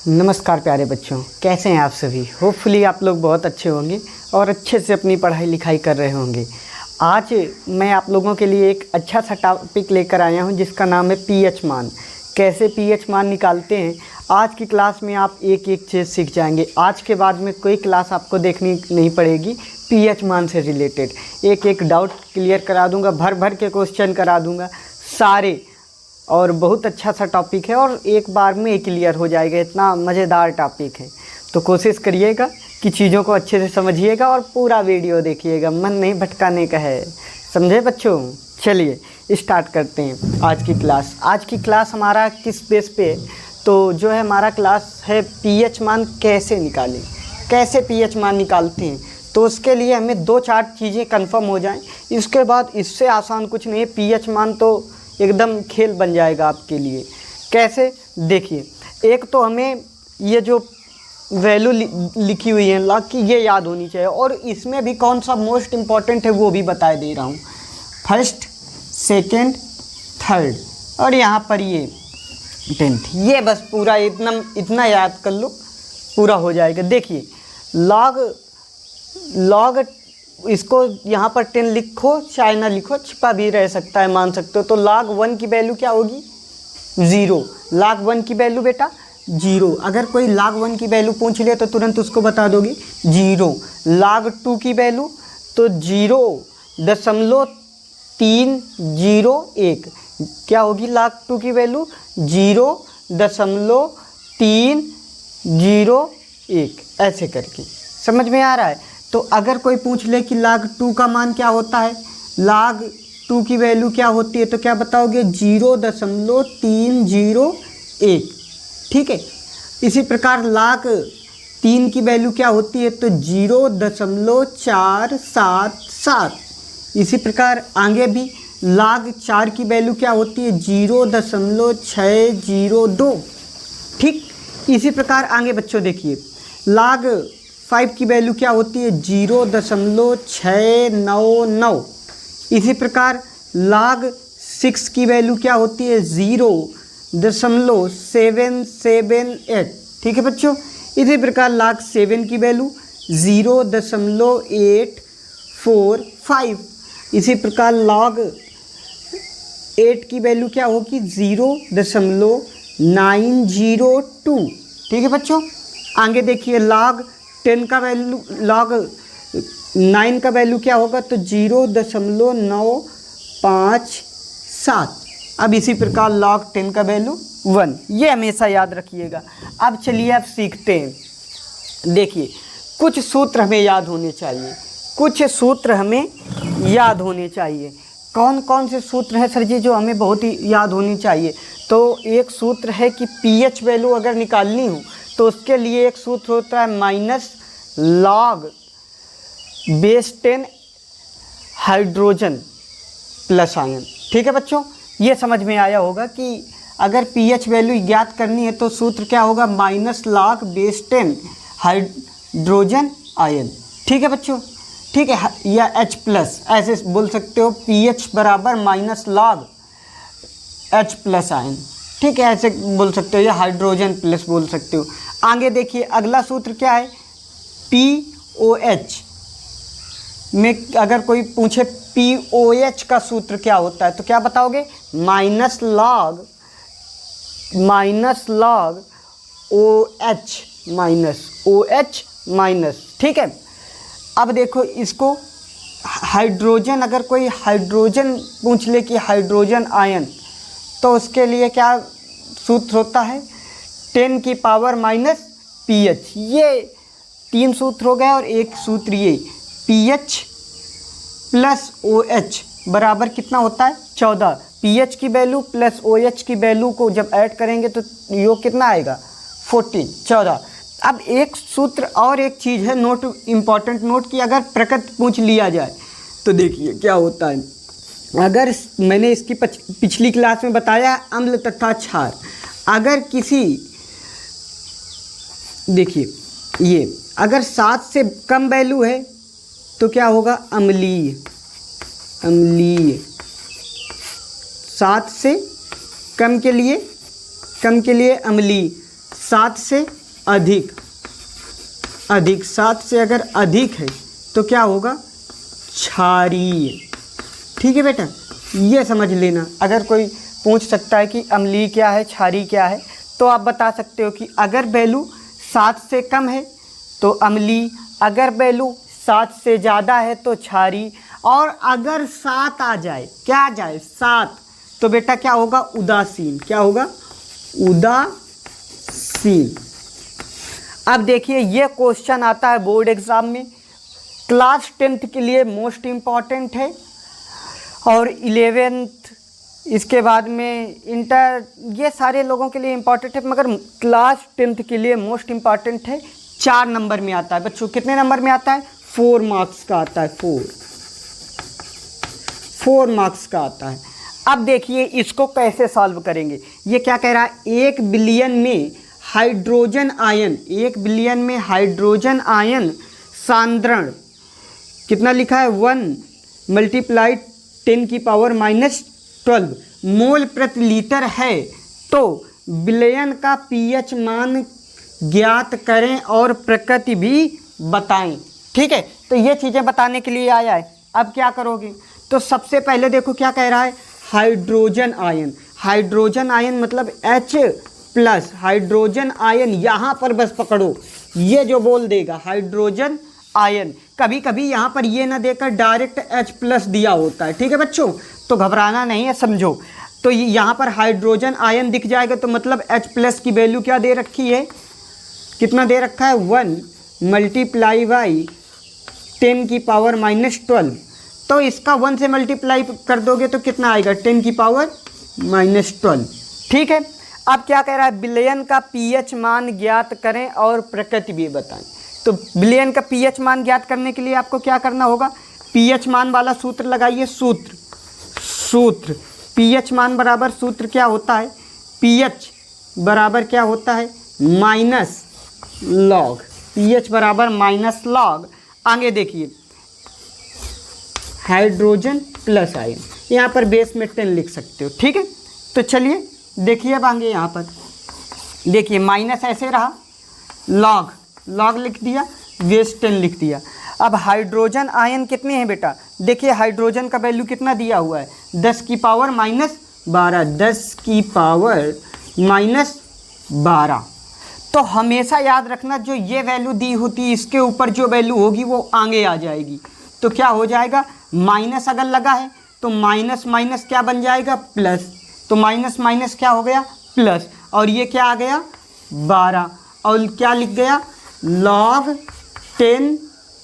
नमस्कार प्यारे बच्चों, कैसे हैं आप सभी। होपफुली आप लोग बहुत अच्छे होंगे और अच्छे से अपनी पढ़ाई लिखाई कर रहे होंगे। आज मैं आप लोगों के लिए एक अच्छा सा टॉपिक लेकर आया हूं जिसका नाम है पीएच मान। कैसे पीएच मान निकालते हैं, आज की क्लास में आप एक एक चीज़ सीख जाएंगे। आज के बाद में कोई क्लास आपको देखनी नहीं पड़ेगी पीएच मान से रिलेटेड। एक एक डाउट क्लियर करा दूँगा, भर भर के क्वेश्चन करा दूँगा सारे, और बहुत अच्छा सा टॉपिक है और एक बार में क्लियर हो जाएगा। इतना मज़ेदार टॉपिक है तो कोशिश करिएगा कि चीज़ों को अच्छे से समझिएगा और पूरा वीडियो देखिएगा, मन नहीं भटकाने का है, समझे बच्चों। चलिए स्टार्ट करते हैं आज की क्लास। आज की क्लास हमारा किस बेस पे, तो जो है हमारा क्लास है पीएच मान कैसे निकालें, कैसे पीएच मान निकालते हैं। तो उसके लिए हमें 2-4 चीज़ें कंफर्म हो जाएं, इसके बाद इससे आसान कुछ नहीं है। पीएच मान तो एकदम खेल बन जाएगा आपके लिए। कैसे, देखिए, एक तो हमें ये जो वैल्यू लिखी हुई है लॉग की, ये याद होनी चाहिए, और इसमें भी कौन सा मोस्ट इम्पॉर्टेंट है वो भी बता दे रहा हूँ। फर्स्ट, सेकंड, थर्ड और यहाँ पर ये 10th, ये बस पूरा इतना याद कर लो, पूरा हो जाएगा। देखिए लॉग इसको यहाँ पर 10 लिखो, चाहे ना लिखो, छिपा भी रह सकता है, मान सकते हो। तो log 1 की वैल्यू क्या होगी? 0। log 1 की वैल्यू बेटा 0। अगर कोई log 1 की वैल्यू पूछ ले तो तुरंत उसको बता दोगे 0। log 2 की वैल्यू तो 0.301 क्या होगी? log 2 की वैल्यू 0.301, ऐसे करके। समझ में आ रहा है? तो अगर कोई पूछ ले कि log 2 का मान क्या होता है, log 2 की वैल्यू क्या होती है, तो क्या बताओगे? 0.301। ठीक है। इसी प्रकार log 3 की वैल्यू क्या होती है, तो 0.477। इसी प्रकार आगे भी log 4 की वैल्यू क्या होती है? 0.602। ठीक। इसी प्रकार आगे बच्चों देखिए, log 5 की वैल्यू क्या होती है? 0.699। इसी प्रकार log 6 की वैल्यू क्या होती है? 0.778। ठीक है बच्चों। इसी प्रकार log 7 की वैल्यू 0.845। इसी प्रकार log 8 की वैल्यू क्या होगी? 0.902। ठीक है बच्चों। आगे देखिए, log 10 का वैल्यू, log 9 का वैल्यू क्या होगा? तो 0.957। अब इसी प्रकार log 10 का वैल्यू 1। ये हमेशा याद रखिएगा। अब चलिए अब सीखते हैं। देखिए, कुछ सूत्र हमें याद होने चाहिए, कुछ सूत्र हमें याद होने चाहिए। कौन कौन से सूत्र हैं सर जी जो हमें बहुत ही याद होनी चाहिए? तो एक सूत्र है कि पीएच वैल्यू अगर निकालनी हो तो उसके लिए एक सूत्र होता है -log base 10 hydrogen plus ion. ठीक है बच्चों, ये समझ में आया होगा कि अगर पीएच वैल्यू ज्ञात करनी है तो सूत्र क्या होगा? -log base 10 hydrogen ion. ठीक है बच्चों। ठीक है, या H प्लस ऐसे बोल सकते हो, पीएच बराबर -log H प्लस आयन। ठीक है, ऐसे बोल सकते हो, या हाइड्रोजन प्लस बोल सकते हो। आगे देखिए, अगला सूत्र क्या है? POH में अगर कोई पूछे POH का सूत्र क्या होता है तो क्या बताओगे? -log OH। ठीक है। अब देखो इसको, हाइड्रोजन, अगर कोई हाइड्रोजन पूछ ले कि हाइड्रोजन आयन, तो उसके लिए क्या सूत्र होता है? 10 की पावर माइनस पीएच। ये 3 सूत्र हो गए और एक सूत्र ये पीएच प्लस OH बराबर कितना होता है? 14। पीएच की वैल्यू प्लस OH की वैल्यू को जब ऐड करेंगे तो योग कितना आएगा? 14। अब एक सूत्र और एक चीज़ है, नोट, इम्पॉर्टेंट नोट, कि अगर प्रकृति पूछ लिया जाए तो देखिए क्या होता है। अगर मैंने इसकी पिछली क्लास में बताया अम्ल तथा क्षार, अगर किसी, देखिए ये अगर 7 से कम वैल्यू है तो क्या होगा? अम्लीय। 7 से कम के लिए अम्लीय। 7 से अधिक, 7 से अगर अधिक है तो क्या होगा, क्षारीय। ठीक है बेटा, ये समझ लेना। अगर कोई पूछ सकता है कि अम्लीय क्या है, क्षारीय क्या है, तो आप बता सकते हो कि अगर वैल्यू 7 से कम है तो अम्लीय, अगर वैल्यू 7 से ज़्यादा है तो क्षारीय, और अगर 7 आ जाए, क्या आ जाए, 7, तो बेटा क्या होगा, उदासीन। क्या होगा, उदासीन। अब देखिए ये क्वेश्चन आता है बोर्ड एग्जाम में, क्लास 10th के लिए मोस्ट इम्पॉर्टेंट है, और 11th, इसके बाद में इंटर, ये सारे लोगों के लिए इम्पॉर्टेंट है, मगर क्लास 10th के लिए मोस्ट इम्पॉर्टेंट है। 4 नंबर में आता है बच्चों। कितने नंबर में आता है, 4 मार्क्स का आता है, 4 मार्क्स का आता है। अब देखिए इसको कैसे सॉल्व करेंगे। ये क्या कह रहा है, 1 बिलियन में हाइड्रोजन आयन, 1 बिलियन में हाइड्रोजन आयन सांद्रण कितना लिखा है, 1 × 10⁻⁻12 मोल प्रति लीटर है, तो विलयन का पीएच मान ज्ञात करें और प्रकृति भी बताएं। ठीक है, तो ये चीज़ें बताने के लिए आया है। अब क्या करोगे, तो सबसे पहले देखो क्या कह रहा है, हाइड्रोजन आयन। हाइड्रोजन आयन मतलब H+, हाइड्रोजन आयन, यहाँ पर बस पकड़ो, ये जो बोल देगा हाइड्रोजन आयन। कभी कभी यहाँ पर ये ना देकर डायरेक्ट H+ दिया होता है। ठीक है बच्चों, तो घबराना नहीं है, समझो। तो यहाँ पर हाइड्रोजन आयन दिख जाएगा तो मतलब H+ की वैल्यू क्या दे रखी है, कितना दे रखा है, 1 × 10⁻⁻12। तो इसका 1 से मल्टीप्लाई कर दोगे तो कितना आएगा, 10⁻⁻12। ठीक है, अब क्या कह रहा है, विलयन का पीएच मान ज्ञात करें और प्रकृति भी बताएं। तो विलयन का पीएच मान ज्ञात करने के लिए आपको क्या करना होगा, पीएच मान वाला सूत्र लगाइए। सूत्र पीएच मान बराबर, सूत्र क्या होता है, पीएच बराबर क्या होता है, -log, पीएच बराबर -log। आगे देखिए, हाइड्रोजन प्लस आयन, यहाँ पर बेस में 10 लिख सकते हो। ठीक है, तो चलिए देखिए अब आगे यहाँ पर देखिए, माइनस ऐसे रहा, लॉग लिख दिया, बेस 10 लिख दिया। अब हाइड्रोजन आयन कितने हैं बेटा, देखिए हाइड्रोजन का वैल्यू कितना दिया हुआ है, 10⁻⁻12, 10⁻⁻12। तो हमेशा याद रखना, जो ये वैल्यू दी होती है इसके ऊपर जो वैल्यू होगी वो आगे आ जाएगी। तो क्या हो जाएगा, माइनस अगर लगा है तो माइनस माइनस क्या बन जाएगा, प्लस। तो माइनस माइनस क्या हो गया, प्लस, और ये क्या आ गया, 12, और क्या लिख गया, log 10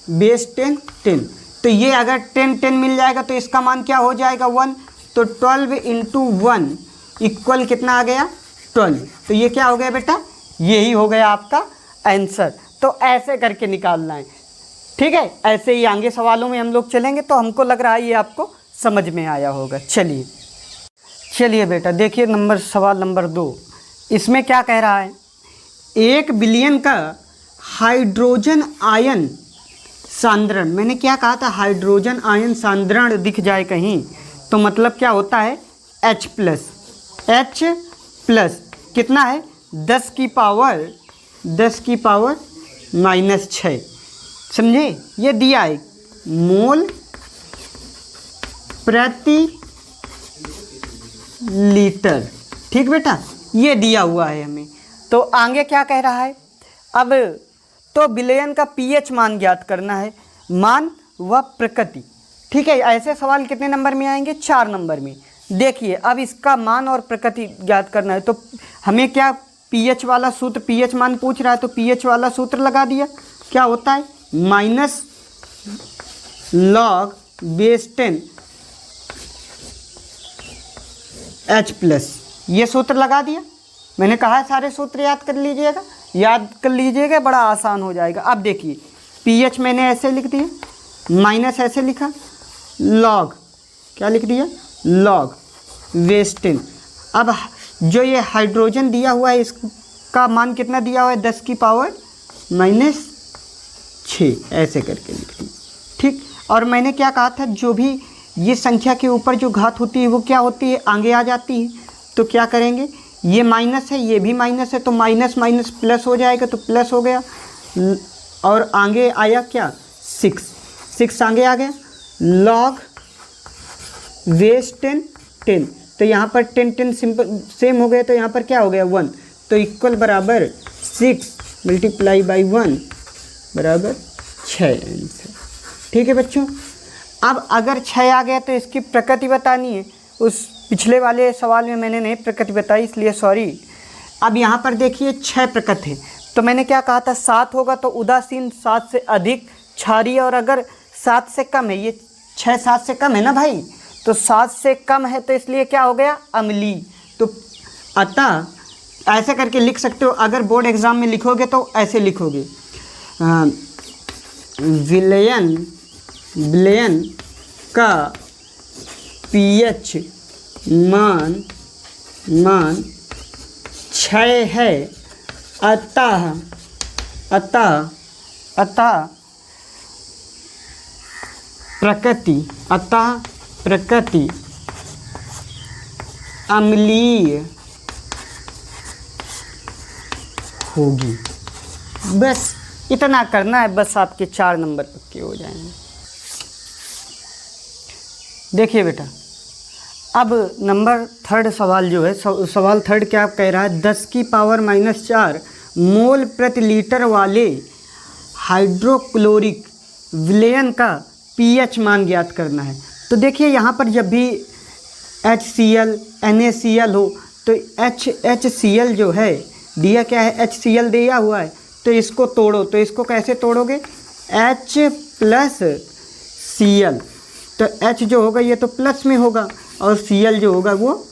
बेस 10 10। तो ये अगर 10 मिल जाएगा तो इसका मान क्या हो जाएगा, 1। तो 12 × 1 इक्वल कितना आ गया, 12। तो ये क्या हो गया बेटा, यही हो गया आपका आंसर। तो ऐसे करके निकालना है। ठीक है, ऐसे ही आगे सवालों में हम लोग चलेंगे। तो हमको लग रहा है ये आपको समझ में आया होगा। चलिए बेटा देखिए सवाल नंबर 2। इसमें क्या कह रहा है, 1 बिलियन का हाइड्रोजन आयन सांद्रण, मैंने क्या कहा था, हाइड्रोजन आयन सांद्रण दिख जाए कहीं तो मतलब क्या होता है, H+। कितना है, 10⁻⁻6। समझे, ये दिया है मोल प्रति लीटर। ठीक बेटा, ये दिया हुआ है हमें। तो आगे क्या कह रहा है, अब तो विलयन का पीएच मान ज्ञात करना है, मान व प्रकृति। ठीक है, ऐसे सवाल कितने नंबर में आएंगे, 4 नंबर में। देखिए अब इसका मान और प्रकृति ज्ञात करना है, तो हमें क्या, पीएच वाला सूत्र, पीएच मान पूछ रहा है तो पीएच वाला सूत्र लगा दिया। क्या होता है, -log बेस 10 H+, ये सूत्र लगा दिया। मैंने कहा है सारे सूत्र याद कर लीजिएगा, बड़ा आसान हो जाएगा। अब देखिए पीएच मैंने ऐसे लिख दिया, माइनस ऐसे लिखा, लॉग क्या लिख दिया, लॉग बेस 10। अब जो ये हाइड्रोजन दिया हुआ है इसका मान कितना दिया हुआ है, 10⁻⁻6, ऐसे करके लिख दिया। ठीक, और मैंने क्या कहा था, जो भी ये संख्या के ऊपर जो घात होती है वो क्या होती है, आगे आ जाती है। तो क्या करेंगे, ये माइनस है, ये भी माइनस है, तो माइनस माइनस प्लस हो जाएगा, तो प्लस हो गया। और आगे आया क्या, 6, 6 आगे आ गया। लॉग बेस 10 10, तो यहाँ पर 10 10 सिंपल सेम हो गया, तो यहाँ पर क्या हो गया 1, तो इक्वल बराबर 6 मल्टीप्लाई बाई 1 बराबर 6 आंसर। ठीक है बच्चों। अब अगर 6 आ गया तो इसकी प्रकृति बतानी है। उस पिछले वाले सवाल में मैंने नहीं प्रकृति बताई, इसलिए सॉरी। अब यहाँ पर देखिए 6 प्रकृति है, तो मैंने क्या कहा था, 7 होगा तो उदासीन, 7 से अधिक क्षारीय, और अगर 7 से कम है, ये 6 7 से कम है ना भाई, तो 7 से कम है, तो इसलिए क्या हो गया, अम्लीय। तो अतः ऐसे करके लिख सकते हो। अगर बोर्ड एग्ज़ाम में लिखोगे तो ऐसे लिखोगे, विलयन का पीएच मान 6 है, अतः प्रकृति अम्लीय होगी। बस इतना करना है, बस आपके 4 नंबर पक्के हो जाएंगे। देखिए बेटा, अब नंबर 3 सवाल जो है, सवाल 3 क्या कह रहा है, 10 की पावर -4 मोल प्रति लीटर वाले हाइड्रोक्लोरिक विलयन का पीएच मान ज्ञात करना है। तो देखिए यहाँ पर जब भी HCl NaCl हो, तो HCl जो है दिया क्या है, HCl दिया हुआ है, तो इसको तोड़ो, तो इसको कैसे तोड़ोगे, H प्लस Cl, तो H जो होगा ये तो प्लस में होगा, और Cl जो होगा वो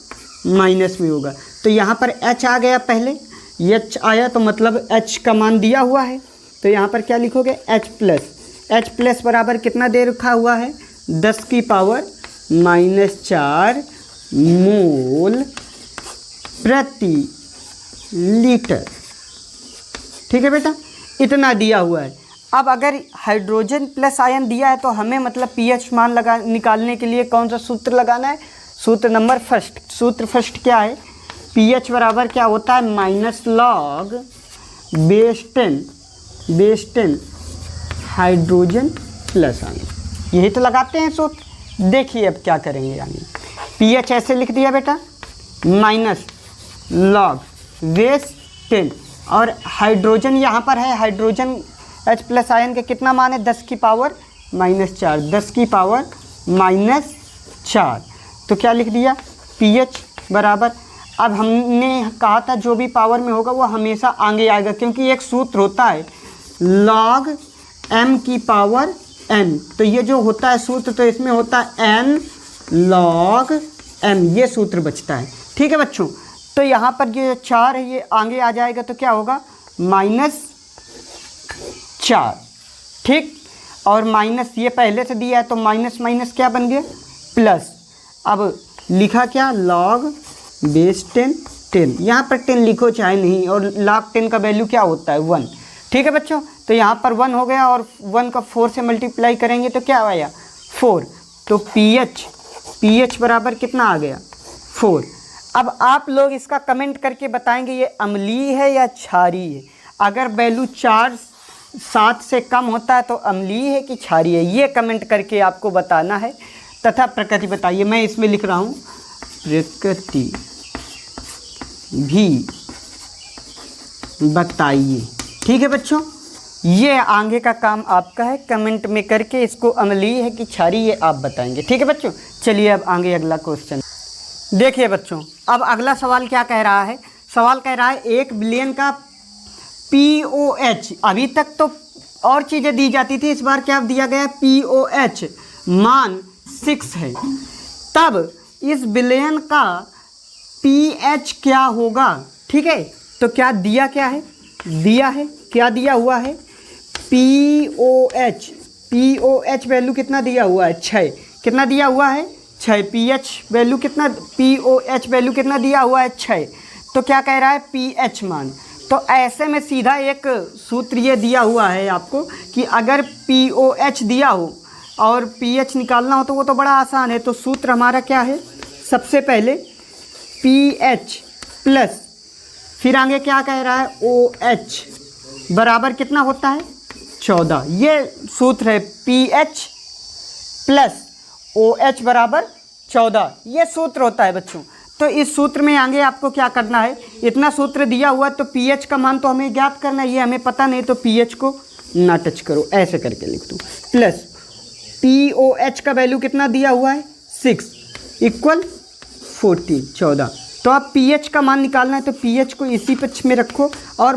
माइनस में होगा। तो यहाँ पर H आ गया, पहले H आया तो मतलब H का मान दिया हुआ है, तो यहाँ पर क्या लिखोगे, H प्लस बराबर कितना दे रखा हुआ है, 10 की पावर -4 मोल प्रति लीटर। ठीक है बेटा, इतना दिया हुआ है। अब अगर हाइड्रोजन प्लस आयन दिया है तो हमें मतलब पीएच मान निकालने के लिए कौन सा सूत्र लगाना है, सूत्र नंबर फर्स्ट। सूत्र फर्स्ट क्या है, पीएच बराबर क्या होता है, -log base 10 hydrogen plus ion, यही तो लगाते हैं सूत्र। देखिए अब क्या करेंगे, यानी पीएच ऐसे लिख दिया बेटा, -log बेस 10, और हाइड्रोजन यहाँ पर है, हाइड्रोजन H प्लस आयन के कितना मान है, 10 की पावर -4, 10 की पावर -4, तो क्या लिख दिया, pH बराबर। अब हमने कहा था जो भी पावर में होगा वो हमेशा आगे आएगा, क्योंकि एक सूत्र होता है log m की पावर n, तो ये जो होता है सूत्र, तो इसमें होता है n log m, ये सूत्र बचता है। ठीक है बच्चों, तो यहाँ पर ये 4 है, ये आगे आ जाएगा, तो क्या होगा, -4। ठीक, और माइनस ये पहले से दिया है, तो माइनस माइनस क्या बन गया, प्लस। अब लिखा क्या, log बेस 10, यहाँ पर 10 लिखो चाहे नहीं, और log 10 का वैल्यू क्या होता है, 1। ठीक है बच्चों, तो यहाँ पर 1 हो गया, और 1 का 4 से मल्टीप्लाई करेंगे तो क्या आया, 4, तो pH बराबर कितना आ गया, 4। अब आप लोग इसका कमेंट करके बताएंगे ये अम्लीय है या क्षारीय है। अगर वैल्यू 4 7 से कम होता है तो अम्लीय है कि क्षारीय है, ये कमेंट करके आपको बताना है। तथा प्रकृति बताइए, मैं इसमें लिख रहा हूँ प्रकृति भी बताइए। ठीक है बच्चों, ये आगे का काम आपका है, कमेंट में करके इसको अम्लीय है कि क्षारीय है आप बताएंगे। ठीक है बच्चों, चलिए अब आगे अगला क्वेश्चन देखिए बच्चों। अब अगला सवाल क्या कह रहा है, सवाल कह रहा है 1 बिलियन का POH, अभी तक तो और चीज़ें दी जाती थी, इस बार क्या दिया गया, POH मान 6 है, तब इस बिलियन का pH क्या होगा। ठीक है, तो क्या दिया, क्या है दिया है, क्या दिया हुआ है, POH वैल्यू कितना दिया हुआ है, 6, कितना दिया हुआ है, 6, pH वैल्यू कितना, POH वैल्यू कितना दिया हुआ है, 6, तो क्या कह रहा है, pH मान। तो ऐसे में सीधा एक सूत्र ये दिया हुआ है आपको कि अगर POH दिया हो और pH निकालना हो तो वो तो बड़ा आसान है। तो सूत्र हमारा क्या है, सबसे पहले pH प्लस फिर आगे क्या कह रहा है, OH बराबर कितना होता है 14। ये सूत्र है pH प्लस OH बराबर 14, ये सूत्र होता है बच्चों। तो इस सूत्र में आगे आपको क्या करना है, इतना सूत्र दिया हुआ तो pH का मान तो हमें ज्ञात करना है, ये हमें पता नहीं तो pH को ना टच करो, ऐसे करके लिख दो। प्लस POH का वैल्यू कितना दिया हुआ है 6 इक्वल 14। तो आप pH का मान निकालना है तो pH को इसी पक्ष में रखो और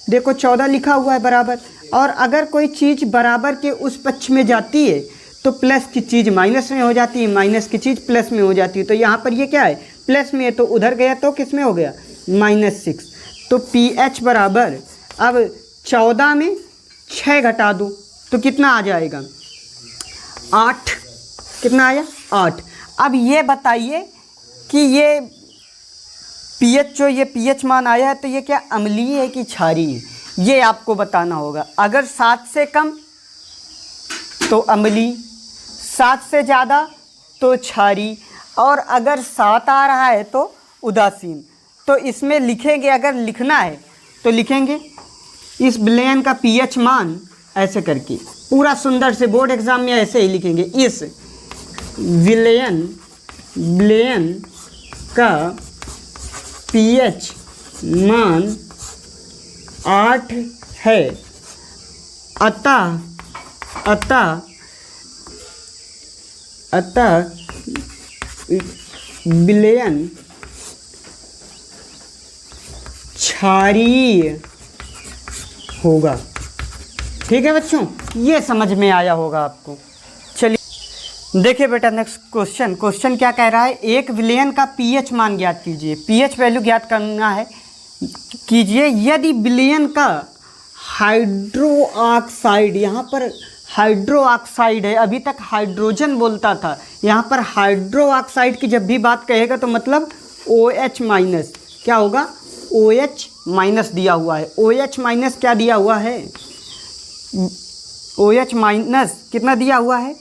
देखो 14 लिखा हुआ है बराबर। और अगर कोई चीज़ बराबर के उस पक्ष में जाती है तो प्लस की चीज़ माइनस में हो जाती है, माइनस की चीज़ प्लस में हो जाती है। तो यहाँ पर ये क्या है, प्लस में है तो उधर गया तो किस में हो गया, -6। तो pH बराबर, अब 14 में 6 घटा दो तो कितना आ जाएगा 8। कितना आया 8। अब ये बताइए कि ये pH जो ये pH मान आया है तो ये क्या अम्लीय है कि क्षारीय है, ये आपको बताना होगा। अगर 7 से कम तो अम्लीय, 7 से ज़्यादा तो क्षारीय, और अगर 7 आ रहा है तो उदासीन। तो इसमें लिखेंगे, अगर लिखना है तो लिखेंगे इस विलयन का pH मान ऐसे करके, पूरा सुंदर से बोर्ड एग्जाम में ऐसे ही लिखेंगे, इस विलयन का pH मान 8 है, अतः विलयन क्षारीय होगा। ठीक है बच्चों, ये समझ में आया होगा आपको। चलिए देखिए बेटा नेक्स्ट क्वेश्चन क्या कह रहा है, एक विलयन का pH मान ज्ञात कीजिए। pH वैल्यू ज्ञात करना है, कीजिए यदि विलयन का हाइड्रो ऑक्साइड, यहाँ पर हाइड्रो ऑक्साइड है, अभी तक हाइड्रोजन बोलता था, यहाँ पर हाइड्रो ऑक्साइड की जब भी बात कहेगा तो मतलब OH माइनस, क्या होगा OH माइनस दिया हुआ है। OH माइनस क्या दिया हुआ है, OH माइनस कितना दिया हुआ है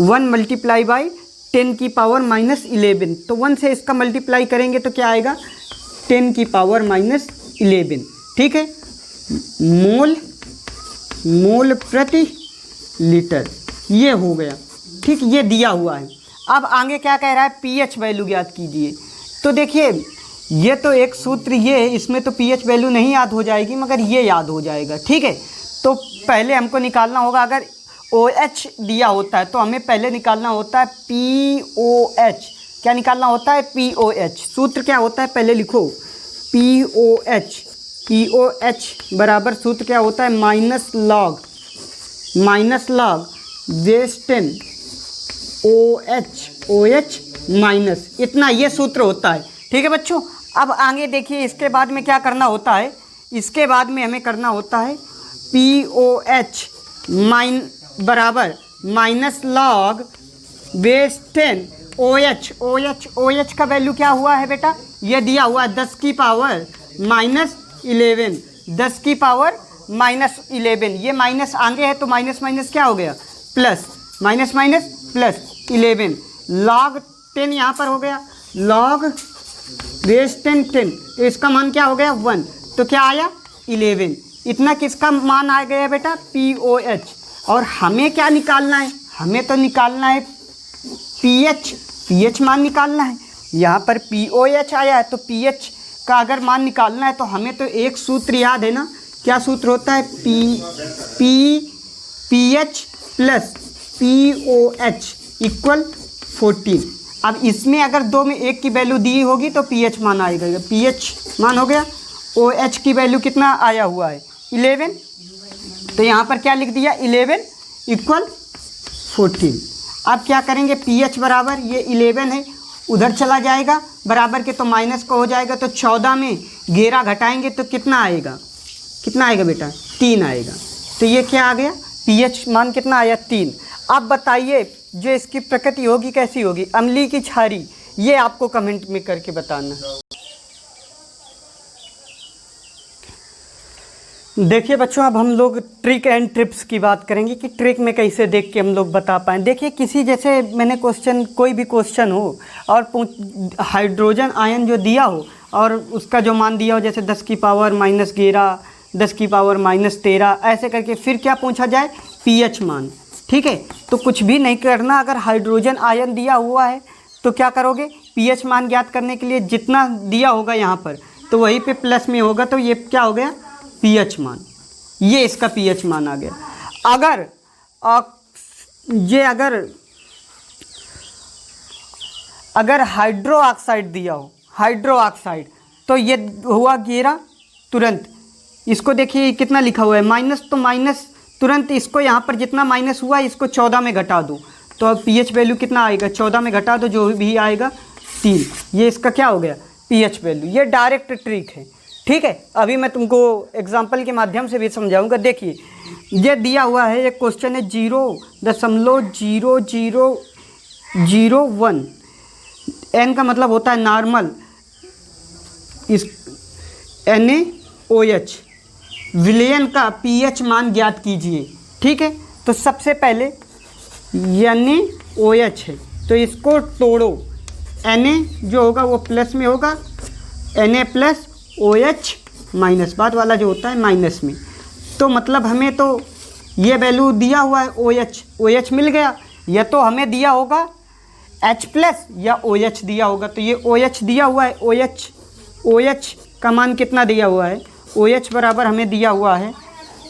1 मल्टीप्लाई बाई 10 की पावर -11। तो 1 से इसका मल्टीप्लाई करेंगे तो क्या आएगा 10 की पावर -11। ठीक है, मोल प्रति लीटर ये हो गया। ठीक, ये दिया हुआ है। अब आगे क्या कह रहा है, pH वैल्यू ज्ञात कीजिए। तो देखिए ये तो एक सूत्र ये है, इसमें तो pH वैल्यू नहीं याद हो जाएगी मगर ये याद हो जाएगा। ठीक है, तो पहले हमको निकालना होगा, अगर OH दिया होता है तो हमें पहले निकालना होता है POH। क्या निकालना होता है POH। सूत्र क्या होता है पहले लिखो, POH बराबर सूत्र क्या होता है minus log base 10 OH minus, इतना ये सूत्र होता है। ठीक है बच्चों, अब आगे देखिए इसके बाद में क्या करना होता है, इसके बाद में हमें करना होता है POH बराबर माइनस लॉग बेस 10 OH का वैल्यू क्या हुआ है बेटा, ये दिया हुआ है 10 की पावर -11, 10 की पावर -11। ये माइनस आगे है तो माइनस माइनस क्या हो गया plus, minus minus plus 11, log 10 यहाँ पर हो गया लॉग बेस 10, तो इसका मान क्या हो गया 1, तो क्या आया 11। इतना किसका मान आ गया बेटा POH। और हमें क्या निकालना है, हमें तो निकालना है pH मान निकालना है। यहाँ पर POH आया है तो pH का अगर मान निकालना है तो हमें तो एक सूत्र याद है ना, क्या सूत्र होता है pH प्लस POH इक्वल 14। अब इसमें अगर 2 में 1 की वैल्यू दी होगी तो pH मान आएगा, pH मान हो गया। OH की वैल्यू कितना आया हुआ है 11, तो यहाँ पर क्या लिख दिया 11 इक्वल 14। अब क्या करेंगे pH बराबर ये 11 है, उधर चला जाएगा बराबर के तो माइनस का हो जाएगा, तो 14 में 11 घटाएंगे तो कितना आएगा, कितना आएगा बेटा 3 आएगा। तो ये क्या आ गया pH मान कितना आया 3। अब बताइए जो इसकी प्रकृति होगी कैसी होगी, अम्लीय की क्षारीय, ये आपको कमेंट में करके बताना। देखिए बच्चों, अब हम लोग ट्रिक एंड ट्रिप्स की बात करेंगे कि ट्रिक में कैसे देख के हम लोग बता पाएँ। देखिए किसी जैसे मैंने क्वेश्चन, कोई भी क्वेश्चन हो और हाइड्रोजन आयन जो दिया हो और उसका जो मान दिया हो जैसे 10 की पावर -11, 10 की पावर -13 ऐसे करके फिर क्या पूछा जाए, पीएच मान। ठीक है, तो कुछ भी नहीं करना, अगर हाइड्रोजन आयन दिया हुआ है तो क्या करोगे, पीएच मान ज्ञात करने के लिए जितना दिया होगा यहाँ पर तो वहीं पे प्लस में होगा, तो ये क्या हो गया, पीएच मान। ये इसका पीएच मान आ गया। अगर अगर हाइड्रो ऑक्साइड दिया हो, हाइड्रो ऑक्साइड, तो ये हुआ 11 तुरंत। इसको देखिए कितना लिखा हुआ है माइनस, तो माइनस तुरंत इसको यहाँ पर जितना माइनस हुआ इसको 14 में घटा दो, तो अब पीएच वैल्यू कितना आएगा, 14 में घटा दो जो भी आएगा 3। ये इसका क्या हो गया, पीएच वैल्यू। ये डायरेक्ट ट्रिक है। ठीक है, अभी मैं तुमको एग्जाम्पल के माध्यम से भी समझाऊंगा। देखिए ये दिया हुआ है, एक क्वेश्चन है 0.0001, एन का मतलब होता है नॉर्मल, इस NaOH विलयन का पीएच मान ज्ञात कीजिए। ठीक है, तो सबसे पहले NaOH है तो इसको तोड़ो, Na जो होगा वो प्लस में होगा, Na+OH माइनस, बाद वाला जो होता है माइनस में। तो मतलब हमें तो ये वैल्यू दिया हुआ है OH मिल गया, या तो हमें दिया होगा H+ या OH दिया होगा, तो ये OH दिया हुआ है। OH का मान कितना दिया हुआ है, OH बराबर हमें दिया हुआ है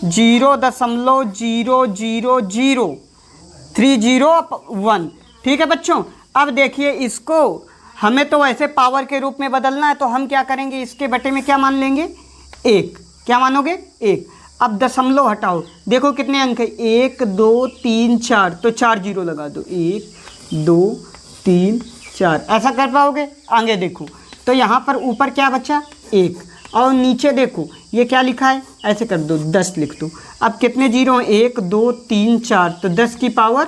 0.000301। ठीक है बच्चों, अब देखिए इसको हमें तो वैसे पावर के रूप में बदलना है, तो हम क्या करेंगे, इसके बटे में क्या मान लेंगे, 1। क्या मानोगे, 1। अब दशमलव हटाओ, देखो कितने अंक है, 1 2 3 4, तो 4 जीरो लगा दो, 1 2 3 4। ऐसा कर पाओगे, आगे देखो तो यहाँ पर ऊपर क्या बचा, 1, और नीचे देखो ये क्या लिखा है, ऐसे कर दो 10 लिख दो। अब कितने जीरो हैं, 1 2 3 4, तो 10 की पावर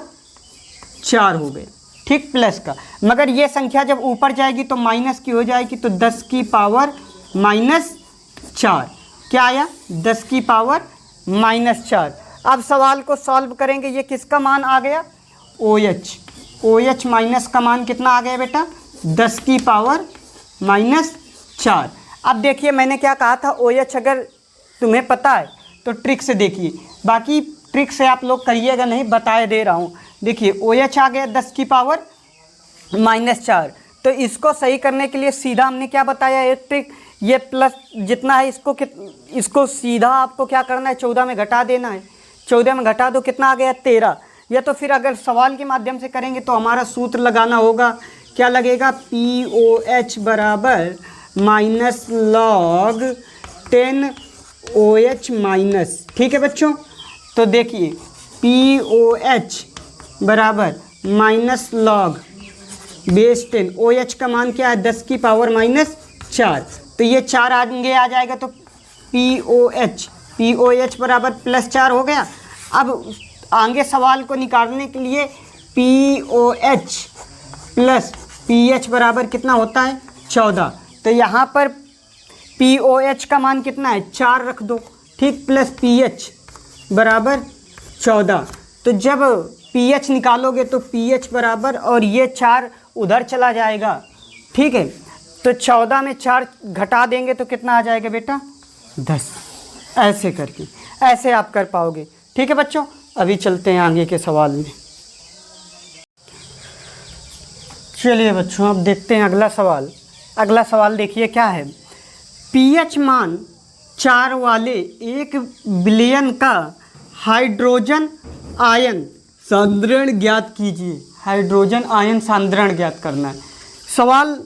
4 हो गए। ठीक, प्लस का, मगर ये संख्या जब ऊपर जाएगी तो माइनस की हो जाएगी, तो 10 की पावर -4 क्या आया, 10 की पावर -4। अब सवाल को सॉल्व करेंगे, ये किसका मान आ गया, OH माइनस का मान कितना आ गया बेटा, 10 की पावर -4। अब देखिए मैंने क्या कहा था, OH अगर तुम्हें पता है तो ट्रिक से देखिए, बाकी ट्रिक से आप लोग करिएगा नहीं, बताए दे रहा हूँ। देखिए OH आ गया 10 की पावर -4, तो इसको सही करने के लिए सीधा हमने क्या बताया, एक ट्रिक, ये प्लस जितना है इसको सीधा आपको क्या करना है, 14 में घटा देना है। 14 में घटा दो, कितना आ गया, 13। या तो फिर अगर सवाल के माध्यम से करेंगे तो हमारा सूत्र लगाना होगा, क्या लगेगा, POH बराबर -log 10OH माइनस। ठीक है बच्चों, तो देखिए POH बराबर -log बेस 10, OH का मान क्या है, 10 की पावर -4, तो ये 4 आगे आ जाएगा, तो POH बराबर +4 हो गया। अब आगे सवाल को निकालने के लिए POH प्लस PH बराबर कितना होता है, 14, तो यहाँ पर POH का मान कितना है, 4 रख दो। ठीक, प्लस PH बराबर 14, तो जब PH निकालोगे तो PH बराबर, और ये 4 उधर चला जाएगा। ठीक है, तो 14 में 4 घटा देंगे तो कितना आ जाएगा बेटा, 10। ऐसे करके ऐसे आप कर पाओगे। ठीक है बच्चों, अभी चलते हैं आगे के सवाल में। चलिए बच्चों, अब देखते हैं अगला सवाल। अगला सवाल देखिए क्या है, पीएच मान 4 वाले 1 बिलियन का हाइड्रोजन आयन सांद्रण ज्ञात कीजिए। हाइड्रोजन आयन सांद्रण ज्ञात करना है। सवाल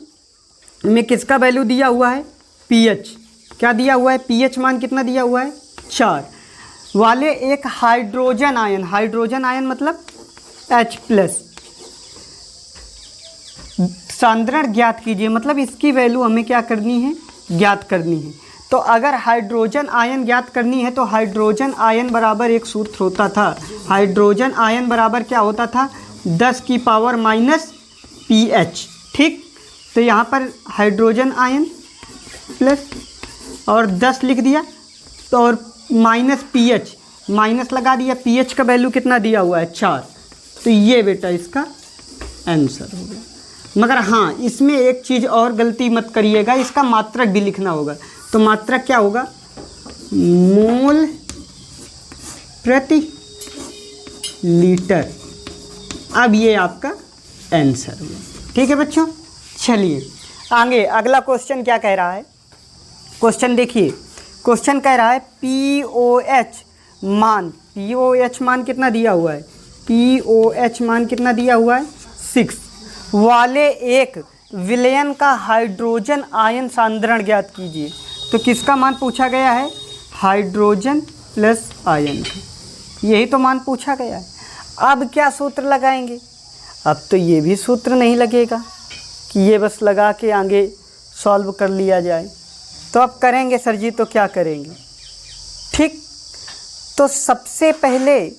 में किसका वैल्यू दिया हुआ है, पीएच। क्या दिया हुआ है, पीएच मान कितना दिया हुआ है, 4 वाले एक हाइड्रोजन आयन, हाइड्रोजन आयन मतलब H+, सांद्रण ज्ञात कीजिए, मतलब इसकी वैल्यू हमें क्या करनी है, ज्ञात करनी है। तो अगर हाइड्रोजन आयन ज्ञात करनी है तो हाइड्रोजन आयन बराबर एक सूत्र होता था, हाइड्रोजन आयन बराबर क्या होता था, 10 की पावर -pH। ठीक, तो यहाँ पर हाइड्रोजन आयन प्लस और 10 लिख दिया, तो और -pH माइनस लगा दिया, pH का वैल्यू कितना दिया हुआ है, 4, तो ये बेटा इसका आंसर हो गया। मगर हाँ, इसमें एक चीज़ और गलती मत करिएगा, इसका मात्रक भी लिखना होगा। तो मात्रक क्या होगा? मोल प्रति लीटर। अब ये आपका आंसर हुआ। ठीक है बच्चों, चलिए आगे अगला क्वेश्चन क्या कह रहा है। क्वेश्चन देखिए, क्वेश्चन कह रहा है पीओएच मान कितना दिया हुआ है? पीओएच मान कितना दिया हुआ है? 6 वाले एक विलयन का हाइड्रोजन आयन सांद्रण ज्ञात कीजिए। तो किसका मान पूछा गया है? हाइड्रोजन प्लस आयन का, यही तो मान पूछा गया है। अब क्या सूत्र लगाएंगे? अब तो ये भी सूत्र नहीं लगेगा कि ये बस लगा के आगे सॉल्व कर लिया जाए। तो अब करेंगे सर जी, तो क्या करेंगे? ठीक, तो सबसे पहले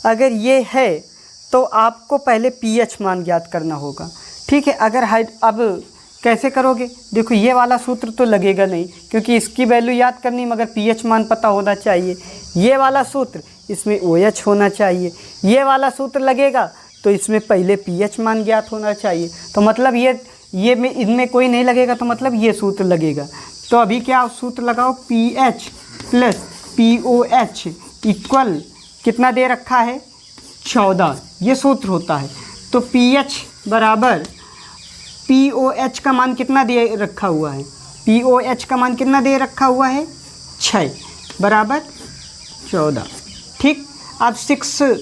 अगर ये है तो आपको पहले पीएच मान ज्ञात करना होगा। ठीक है, अगर अब कैसे करोगे? देखो ये वाला सूत्र तो लगेगा नहीं क्योंकि इसकी वैल्यू याद करनी, मगर पीएच मान पता होना चाहिए। ये वाला सूत्र, इसमें OH होना चाहिए। ये वाला सूत्र लगेगा तो इसमें पहले पीएच मान ज्ञात होना चाहिए। तो मतलब ये में इनमें कोई नहीं लगेगा, तो मतलब ये सूत्र लगेगा। तो अभी क्या सूत्र लगाओ? पीएच प्लस POH इक्वल कितना दे रखा है? 14, ये सूत्र होता है। तो पीएच बराबर POH का मान कितना दे रखा हुआ है? POH का मान कितना दे रखा हुआ है? 6 बराबर 14। ठीक, अब 6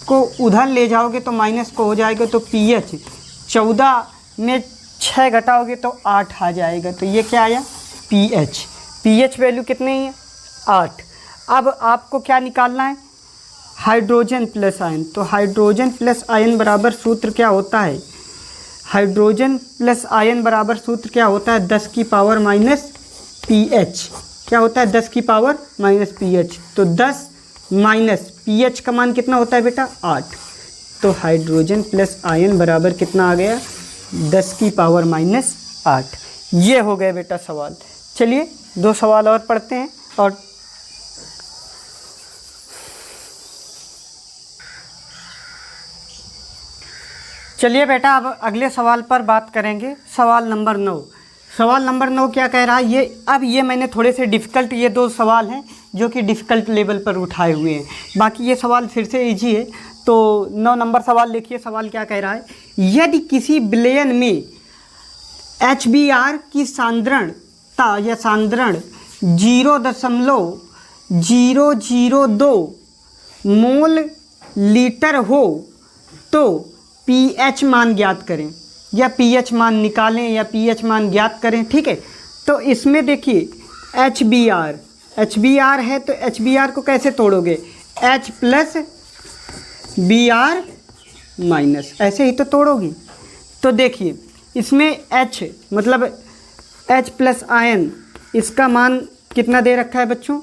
को उधर ले जाओगे तो माइनस को हो जाएगा, तो पीएच 14 में 6 घटाओगे तो 8 आ जाएगा। तो ये क्या आया? पीएच वैल्यू कितनी है? 8। अब आपको क्या निकालना है? Hydrogen plus ion. तो हाइड्रोजन प्लस आयन बराबर सूत्र क्या होता है? हाइड्रोजन प्लस आयन बराबर सूत्र क्या होता है? 10 की पावर माइनस पीएच। क्या होता है? 10 की पावर माइनस पीएच। तो 10 माइनस पीएच का मान कितना होता है बेटा? 8। तो हाइड्रोजन प्लस आयन बराबर कितना आ गया? 10 की पावर माइनस 8। ये हो गए बेटा सवाल। चलिए 2 सवाल और पढ़ते हैं। और चलिए बेटा अब अगले सवाल पर बात करेंगे। सवाल नंबर 9। सवाल नंबर 9 क्या कह रहा है? ये मैंने थोड़े से डिफ़िकल्ट, ये 2 सवाल हैं जो कि डिफ़िकल्ट लेवल पर उठाए हुए हैं। बाकी ये सवाल फिर से इजी है। तो 9 नंबर सवाल देखिए, सवाल क्या कह रहा है? यदि किसी विलयन में HBr की सांद्रणता या सांद्रण 0.002 मोल लीटर हो तो पीएच मान ज्ञात करें, या पीएच मान निकालें, या पीएच मान ज्ञात करें। ठीक है, तो इसमें देखिए HBr है तो HBr को कैसे तोड़ोगे? H प्लस Br माइनस, ऐसे ही तो तोड़ोगी। तो देखिए इसमें H मतलब H प्लस आयन, इसका मान कितना दे रखा है बच्चों?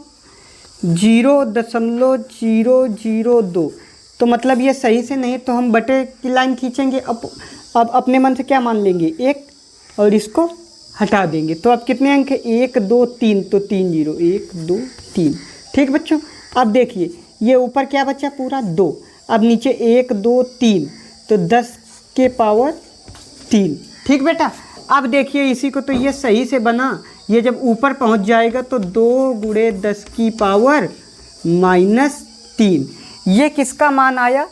0.002। तो मतलब ये सही से नहीं, तो हम बटे की लाइन खींचेंगे। अब अपने मन से क्या मान लेंगे? 1 और इसको हटा देंगे। तो अब कितने अंक है? 1 2 3, तो 3 0, 1 2 3। ठीक बच्चों, अब देखिए ये ऊपर क्या बचा? पूरा 2। अब नीचे 1 2 3, तो 10 के पावर 3। ठीक बेटा, अब देखिए इसी को, तो ये सही से बना। ये जब ऊपर पहुंच जाएगा तो 2 × 10 की पावर -3। ये किसका मान आया?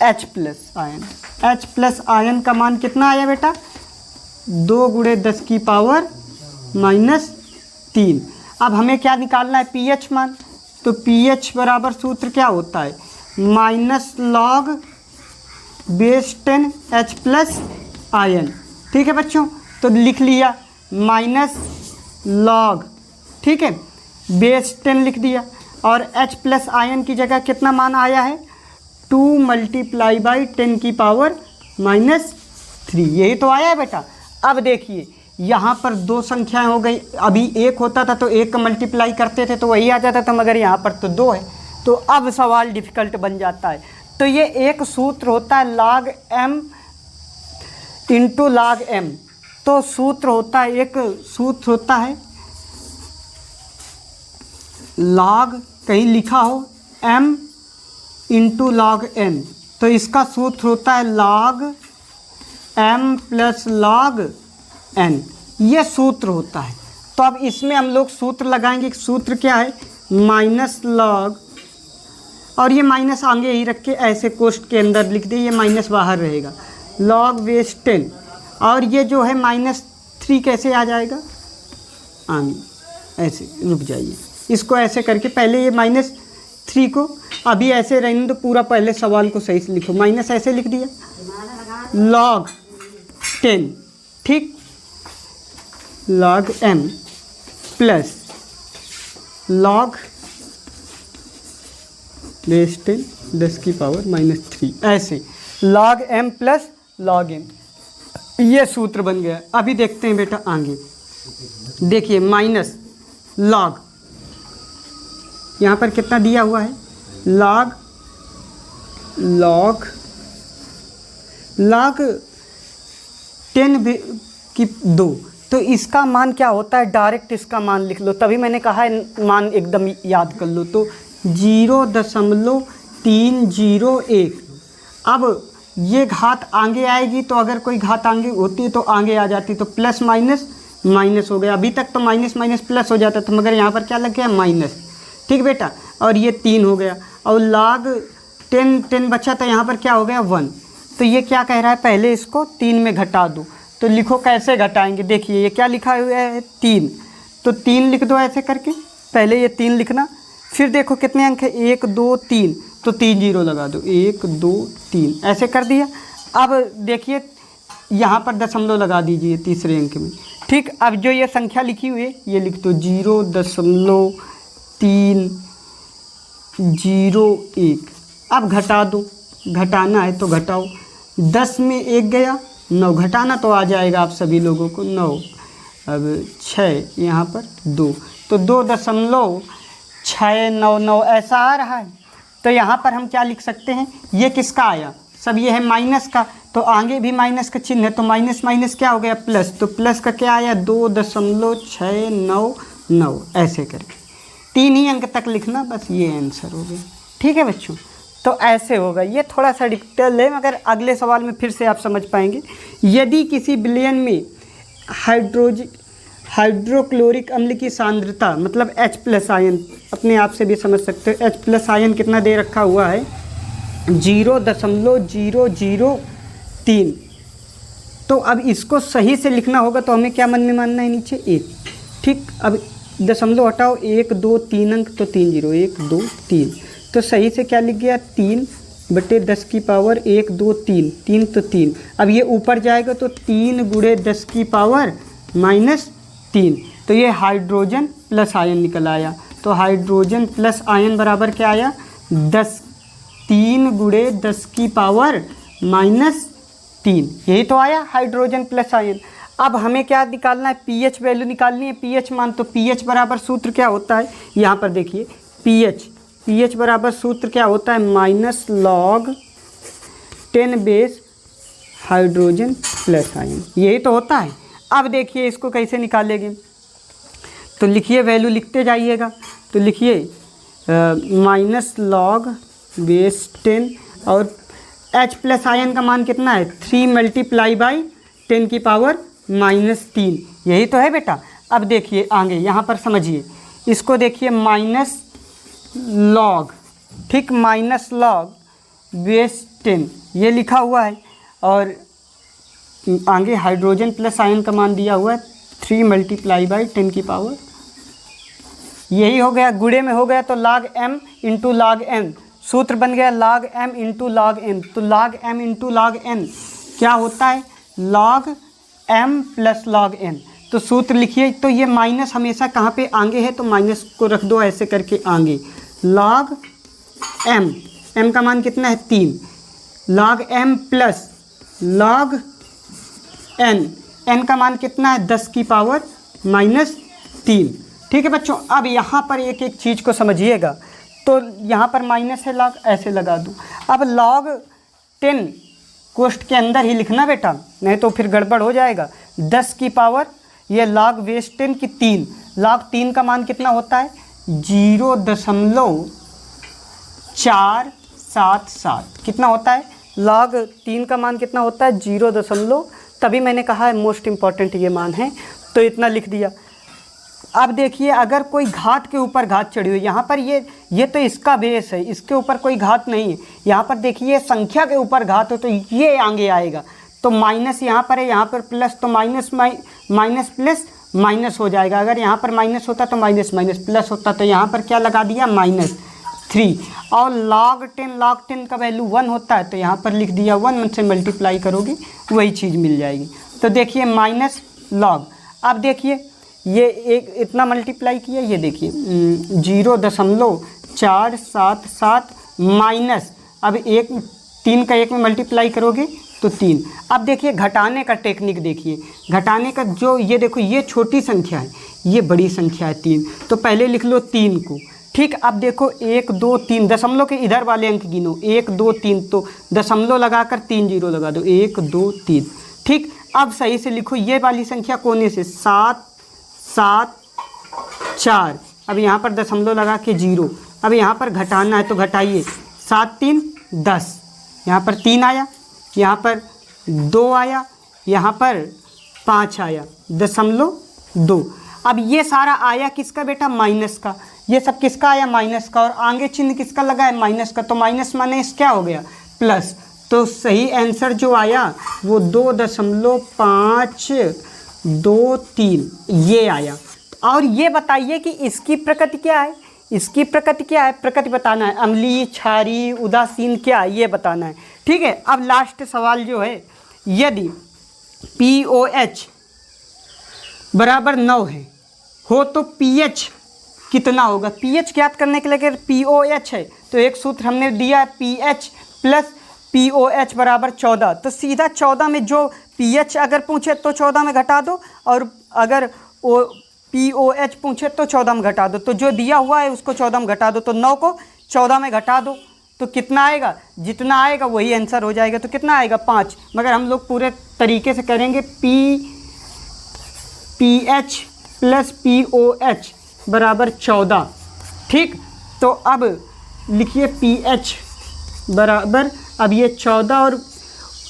H plus ion. H plus ion का मान कितना आया बेटा? 2 × 10 की पावर -3। अब हमें क्या निकालना है? पीएच मान। तो पीएच बराबर सूत्र क्या होता है? -log base 10 H plus ion. ठीक है बच्चों, तो लिख लिया -log, ठीक है, बेस 10 लिख दिया। और H प्लस आयन की जगह कितना मान आया है? 2 × 10 की पावर -3। यही तो आया है बेटा। अब देखिए यहाँ पर 2 संख्याएं हो गई। अभी 1 होता था तो 1 का मल्टीप्लाई करते थे तो वही आ जाता था, मगर यहाँ पर तो 2 है। तो अब सवाल डिफ़िकल्ट बन जाता है। तो ये एक सूत्र होता है log m × log m। तो सूत्र होता है, एक सूत्र होता है log, कहीं लिखा हो m × log n। तो इसका सूत्र होता है log m plus log n, ये सूत्र होता है। तो अब इसमें हम लोग सूत्र लगाएंगे। सूत्र क्या है? माइनस लॉग, और ये माइनस आगे ही रख के ऐसे कोष्ठ के अंदर लिख दे, ये माइनस बाहर रहेगा, लॉग बेस 10, और ये जो है -3 कैसे आ जाएगा आगे, ऐसे रुक जाइए, इसको ऐसे करके पहले ये -3 को अभी ऐसे रहने दो, पूरा पहले सवाल को सही से लिखो। माइनस ऐसे लिख दिया, log 10, ठीक, log m plus log base 10 10 की पावर -3, ऐसे log m plus log n, ये सूत्र बन गया। अभी देखते हैं बेटा आगे, देखिए माइनस log, यहाँ पर कितना दिया हुआ है, log 10 की 2, तो इसका मान क्या होता है, डायरेक्ट इसका मान लिख लो, तभी मैंने कहा है मान एकदम याद कर लो। तो 0.301, अब ये घात आगे आएगी, तो अगर कोई घात आगे होती है तो आगे आ जाती, तो प्लस माइनस माइनस हो गया। अभी तक तो माइनस माइनस प्लस हो जाता था, मगर यहाँ पर क्या लग गया, माइनस, ठीक बेटा, और ये 3 हो गया, और log 10 बचा, तो यहाँ पर क्या हो गया 1। तो ये क्या कह रहा है, पहले इसको 3 में घटा दो। तो लिखो कैसे घटाएंगे, देखिए ये क्या लिखा हुआ है 3, तो 3 लिख दो ऐसे करके, पहले ये 3 लिखना, फिर देखो कितने अंक है, 1 2 3, तो 3 0 लगा दो, 1 2 3, ऐसे कर दिया। अब देखिए यहाँ पर दशमलव लगा दीजिए तीसरे अंक में, ठीक। अब जो ये संख्या लिखी हुई है ये लिख दो, 0.301। अब घटा दो, घटाना है तो घटाओ, 10 में 1 गया, 9 घटाना तो आ जाएगा आप सभी लोगों को, 9, अब 6 यहाँ पर 2, तो 2.699 ऐसा आ रहा है। तो यहाँ पर हम क्या लिख सकते हैं, ये किसका आया, सब ये है माइनस का, तो आगे भी माइनस का चिन्ह है, तो माइनस माइनस क्या हो गया, प्लस, तो प्लस का क्या आया, 2.699, ऐसे करके 3 ही अंक तक लिखना, बस ये आंसर हो गया, ठीक है बच्चों। तो ऐसे होगा, ये थोड़ा सा डिटेल है, मगर अगले सवाल में फिर से आप समझ पाएंगे। यदि किसी विलयन में हाइड्रोक्लोरिक अम्ल की सांद्रता, मतलब H+ आयन, अपने आप से भी समझ सकते हो, H+ आयन कितना दे रखा हुआ है, 0.003। तो अब इसको सही से लिखना होगा, तो हमें क्या मन में मानना है, नीचे 1, ठीक। अब दशमलव हटाओ, 1 2 3 अंक, तो 3 0, 1 2 3, तो सही से क्या लिख गया, 3/10 की पावर 1 2 3, 3 तो 3। अब ये ऊपर जाएगा तो 3 × 10 की पावर -3, तो ये हाइड्रोजन प्लस आयन निकल आया। तो हाइड्रोजन प्लस आयन बराबर क्या आया, 3 × 10 की पावर -3, यही तो आया हाइड्रोजन प्लस आयन। अब हमें क्या निकालना है, pH वैल्यू निकालनी है, pH मान। तो pH बराबर सूत्र क्या होता है, यहाँ पर देखिए pH बराबर सूत्र क्या होता है, -log 10 base hydrogen plus ion, यही तो होता है। अब देखिए इसको कैसे निकालेंगे, तो लिखिए, वैल्यू लिखते जाइएगा, तो लिखिए -log बेस 10, और H+ आयन का मान कितना है, 3 × 10 की पावर -3, यही तो है बेटा। अब देखिए आगे यहाँ पर समझिए, इसको देखिए -log, ठीक, -log बेस 10 ये लिखा हुआ है, और आगे हाइड्रोजन प्लस आयन का मान दिया हुआ है 3 × 10 की पावर, यही हो गया, गुणे में हो गया, तो log m × log n, सूत्र बन गया log m × log n। तो log m × log n क्या होता है, log m + log n। तो सूत्र लिखिए, तो ये माइनस हमेशा कहाँ पे आगे है, तो माइनस को रख दो ऐसे करके आगे, log m का मान कितना है 3, log m plus log n का मान कितना है 10 की पावर -3, ठीक है बच्चों। अब यहाँ पर एक एक चीज़ को समझिएगा, तो यहाँ पर माइनस है, log ऐसे लगा दूँ। अब log 10 कोष्ठ के अंदर ही लिखना बेटा, नहीं तो फिर गड़बड़ हो जाएगा। 10 की पावर ये log बेस 10 की 3, log 3 का मान कितना होता है, 0.477, कितना होता है, log 3 का मान कितना होता है 0 तभी मैंने कहा है मोस्ट इम्पॉर्टेंट ये मान है, तो इतना लिख दिया। अब देखिए अगर कोई घात के ऊपर घात चढ़ी हुई, यहाँ पर ये तो इसका बेस है, इसके ऊपर कोई घात नहीं है। यहाँ पर देखिए संख्या के ऊपर घात हो तो ये आगे आएगा, तो माइनस यहाँ पर है, यहाँ पर प्लस, तो माइनस प्लस माइनस हो जाएगा। अगर यहाँ पर माइनस होता तो माइनस प्लस होता, तो यहाँ पर क्या लगा दिया -3। और log 10 का वैल्यू 1 होता है, तो यहाँ पर लिख दिया 1 से मल्टीप्लाई करोगे वही चीज़ मिल जाएगी। तो देखिए माइनस log, अब देखिए ये एक इतना मल्टीप्लाई किया, ये देखिए 0.477 माइनस, अब 3 का 1 में मल्टीप्लाई करोगे तो 3। अब देखिए घटाने का टेक्निक देखिए, घटाने का जो ये देखो ये छोटी संख्या है, ये बड़ी संख्या है 3, तो पहले लिख लो 3 को। ठीक, अब देखो 1 2 3 दशमलव के इधर वाले अंक गिनो, 1 2 3, तो दशमलव लगाकर 3 0 लगा दो, 1 2 3। ठीक, अब सही से लिखो ये वाली संख्या कोने से 7 7 4, अब यहाँ पर दशमलव लगा के 0। अब यहाँ पर घटाना है तो घटाइए, 7 3 10, यहाँ पर 3 आया, यहाँ पर 2 आया, यहाँ पर 5 आया, 0.2। अब ये सारा आया किसका बेटा, माइनस का। ये सब किसका आया, माइनस का, और आगे चिन्ह किसका लगा है, माइनस का, तो माइनस माने क्या हो गया, प्लस। तो सही आंसर जो आया वो 2.523 ये आया। और ये बताइए कि इसकी प्रकृति क्या है, इसकी प्रकृति क्या है, प्रकृति बताना है, अम्लीय, क्षारीय, उदासीन क्या है ये बताना है। ठीक है, अब लास्ट सवाल जो है, यदि POH बराबर 9 है हो तो pH कितना होगा। pH ज्ञात करने के लिए अगर POH है तो एक सूत्र हमने दिया है, pH प्लस POH बराबर 14, तो सीधा 14 में जो pH अगर पूछे तो 14 में घटा दो, और अगर POH पूछे तो 14 में घटा दो, तो जो दिया हुआ है उसको 14 में घटा दो, तो 9 को 14 में घटा दो तो कितना आएगा, जितना आएगा वही आंसर हो जाएगा। तो कितना आएगा 5, मगर हम लोग पूरे तरीके से करेंगे, PH प्लस POH बराबर 14। ठीक, तो अब लिखिए PH बराबर, अब ये 14 और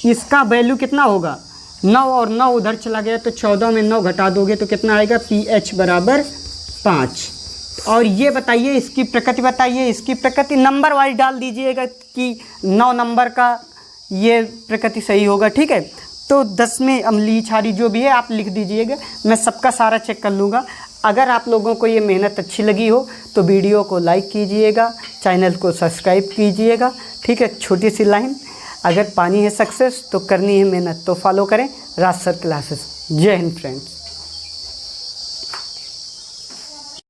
इसका वैल्यू कितना होगा 9, और 9 उधर चला गया तो 14 में 9 घटा दोगे तो कितना आएगा, PH बराबर 5। और ये बताइए इसकी प्रकृति बताइए, इसकी प्रकृति नंबर वाइज डाल दीजिएगा कि 9 नंबर का ये प्रकृति सही होगा। ठीक है, तो 10 में अम्लीय, क्षारीय जो भी है आप लिख दीजिएगा, मैं सबका सारा चेक कर लूँगा। अगर आप लोगों को ये मेहनत अच्छी लगी हो तो वीडियो को लाइक कीजिएगा, चैनल को सब्सक्राइब कीजिएगा। ठीक है, छोटी सी लाइन, अगर पानी है सक्सेस तो करनी है मेहनत, तो फॉलो करें राज सर क्लासेस। जय हिंद फ्रेंड्स।